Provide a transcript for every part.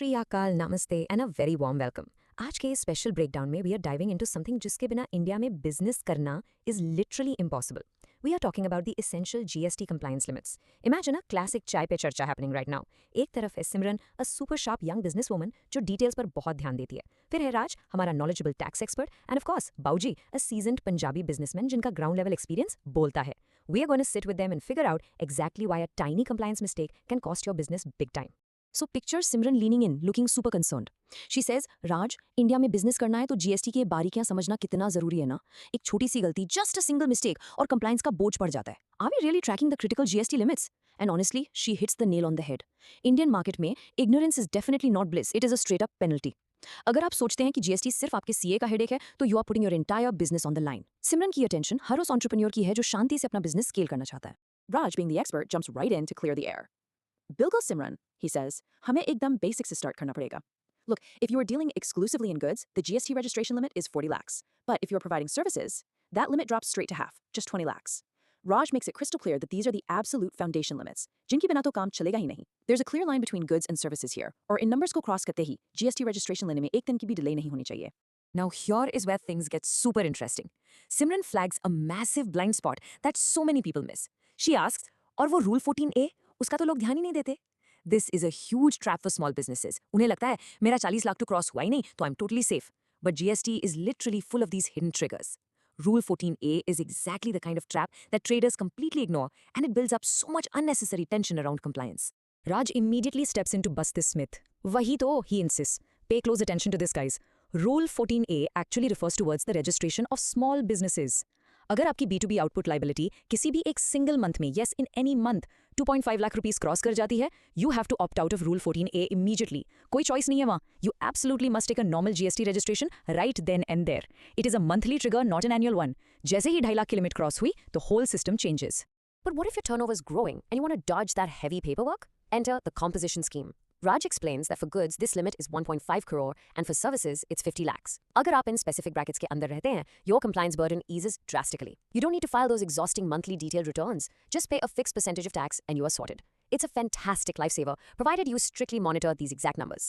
Sri Akal, Namaste, and a very warm welcome. आज के इस स्पेशल ब्रेकडाउन में we are diving into something जिसके बिना इंडिया में बिजनेस करना is literally impossible. We are talking about the essential GST compliance limits. Imagine a classic चाय पे चर्चा happening right now. एक तरफ है सिमरन, a super sharp young businesswoman जो डिटेल्स पर बहुत ध्यान देती है. फिर है राज, हमारा knowledgeable tax expert, and of course, बाऊजी, a seasoned Punjabi businessman जिनका ground level experience बोलता है. We are going to sit with them and figure out exactly why a tiny compliance mistake can cost your business big time. So picture Simran leaning in, looking super concerned. She says, Raj, India में business करना है तो GST के बारीकियां समझना कितना जरूरी है ना. एक छोटी सी गलती, जस्ट अ सिंगल मिस्टेक, और कंप्लायंस का बोझ पड़ जाता है. Are we really tracking the critical GST limits? And honestly, she hits the nail on the head. Indian market में ignorance is definitely not bliss. It is a straight up penalty. अगर आप सोचते हैं कि जीएसटी सिर्फ आपके CA का headache है तो you are putting your entire business on the line. Simran की अटेंशन हर उस एंटरप्रेन्योर की है जो शांति से अपना बिजनेस स्केल करना चाहता है. Raj, being the expert, jumps right in to clear the air. Bilgo Simran, he says, हमें एकदम basic से start करना पड़ेगा. Look, if you are dealing exclusively in goods, the GST registration limit is 40 lakhs. But if you're providing services, that limit drops straight to half, just 20 lakhs. Raj makes it crystal clear that these are the absolute foundation limits. जिनकी बिना तो काम चलेगा ही नहीं. There's a clear line between goods and services here, or in numbers को cross करते ही GST registration लेने में एक दिन की भी delay नहीं होनी चाहिए. Now here is where things get super interesting. Simran flags a massive blind spot that so many people miss. She asks, और वो Rule 14A, उसका तो लोग ध्यान ही नहीं देते. This is a huge trap for small businesses. उन्हें लगता है मेरा 40 लाख तो क्रॉस हुआ ही नहीं तो I'm totally safe. But GST is literally full of these hidden triggers. Rule 14A is exactly the kind of trap that traders completely ignore, and it builds up so much unnecessary tension around compliance. Raj immediately steps in to bust this myth. Wahi to, he insists. Pay close attention to this, guys. Rule 14A actually refers towards the registration of small businesses. अगर आपकी B2B output liability किसी भी एक single month में, yes in any month, 2.5 lakh rupees cross कर जाती है, you have to opt out of Rule 14A immediately. कोई चॉइस नहीं है वहाँ. You absolutely must take a normal GST registration right then and there. It is a monthly trigger, not an annual one. जैसे ही 2.5 लाख की limit cross हुई, the whole system changes. But what if your turnover is growing and you want to dodge that heavy paperwork? Enter the composition scheme. Raj explains that for goods, this limit is 1.5 crore and for services, it's 50 lakhs. अगर आप इन specific brackets के अंदर रहते हैं, your compliance burden eases drastically. You don't need to file those exhausting monthly detailed returns. Just pay a fixed percentage of tax and you are sorted. It's a fantastic lifesaver, provided you strictly monitor these exact numbers.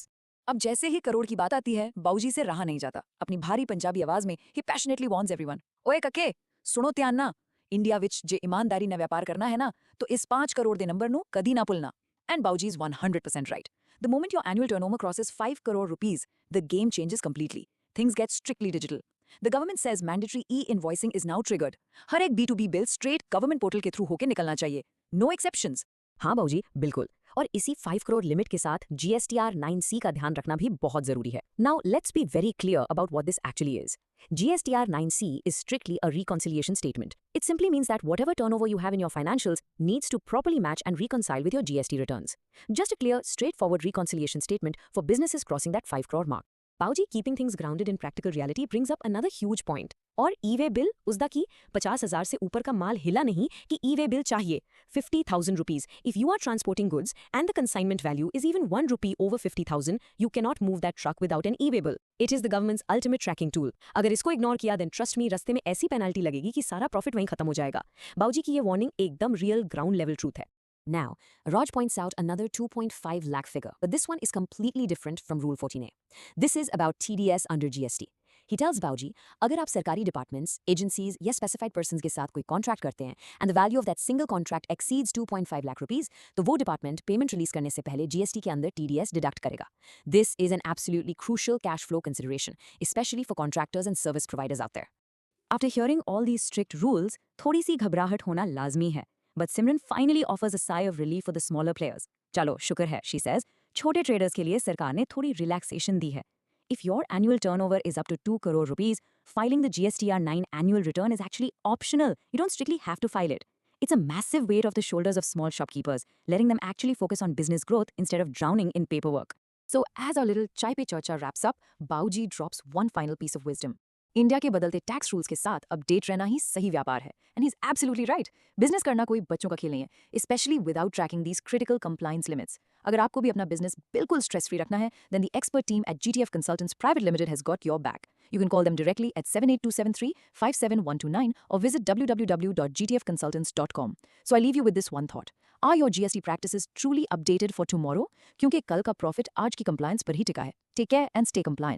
अब जैसे ही करोड़ की बात आती है, बाऊजी से रहा नहीं जाता. अपनी भारी पंजाबी आवाज में he passionately warns everyone. ओए कके, सुनो ध्यान ना. इंडिया विच जे ईमानदारी ना व्यापार करना है ना, तो इस 5 करोड़ दे नंबर नु कदी ना भुलना. And Bauji is 100% right. The moment your annual turnover crosses 5 crore rupees, the game changes completely. Things get strictly digital. The government says mandatory e-invoicing is now triggered. हर एक B2B bill straight government portal के through होके निकलना चाहिए. No exceptions. हाँ बाऊजी, बिल्कुल. और इसी 5 crore limit के साथ GSTR 9C का ध्यान रखना भी बहुत जरूरी है. Now let's be very clear about what this actually is. GSTR 9C is strictly a reconciliation statement. It simply means that whatever turnover you have in your financials needs to properly match and reconcile with your GST returns. Just a clear, straightforward reconciliation statement for businesses crossing that 5 crore mark. Bauji, keeping things grounded in practical reality brings up another huge point. और e-way bill उसदा की 50,000 से ऊपर का माल हिला नहीं कि e-way bill चाहिए 50,000 rupees. If you are transporting goods and the consignment value is even 1 rupee over 50,000, you cannot move that truck without an e-way bill. It is the government's ultimate tracking tool. अगर इसको ignore किया then trust me, रास्ते में ऐसी penalty लगेगी कि सारा profit वहीं खत्म हो जाएगा. बाऊजी की ये वार्निंग एकदम रियल ग्राउंड लेवल ट्रूथ है. Now, Raj points out another 2.5 lakh figure, but this one is completely different from Rule 14A. This is about TDS under GST. He tells Bauji, अगर आप सरकारी डिपार्टमेंट्स, एजेंसीज या specified persons के साथ कोई contract करते हैं and the value of that single contract exceeds 2.5 lakh rupees, तो वो डिपार्टमेंट पेमेंट रिलीज करने से पहले जीएसटी के अंदर TDS डिडक्ट करेगा. This is an absolutely crucial cash flow consideration, especially for contractors and service providers out there. After hearing all these strict rules, थोड़ी सी घबराहट होना लाजमी है. But Simran finally offers a sigh of relief for the smaller players. चलो शुक्र है, she says. छोटे traders के लिए सरकार ने थोड़ी relaxation दी है. If your annual turnover is up to 2 crore rupees, filing the GSTR 9 annual return is actually optional. You don't strictly have to file it. It's a massive weight off the shoulders of small shopkeepers, letting them actually focus on business growth instead of drowning in paperwork. So as our little chai pe charcha wraps up, Bauji drops one final piece of wisdom. India के बदलते tax rules के साथ update रहना ही सही व्यापार है. And he is absolutely right. Business करना कोई बच्चों का खेल नहीं है, especially without tracking these critical compliance limits. अगर आपको भी अपना बिजनेस बिल्कुल स्ट्रेस फ्री रखना है, then the expert team at GTF Consultants Private Limited has got your back. You can call them directly at 78273-57129 or visit www.gtfconsultants.com. So I leave you with this one thought. Are your GST practices truly updated for tomorrow? क्योंकि कल का profit आज की compliance पर ही टिका है. Take care and stay compliant.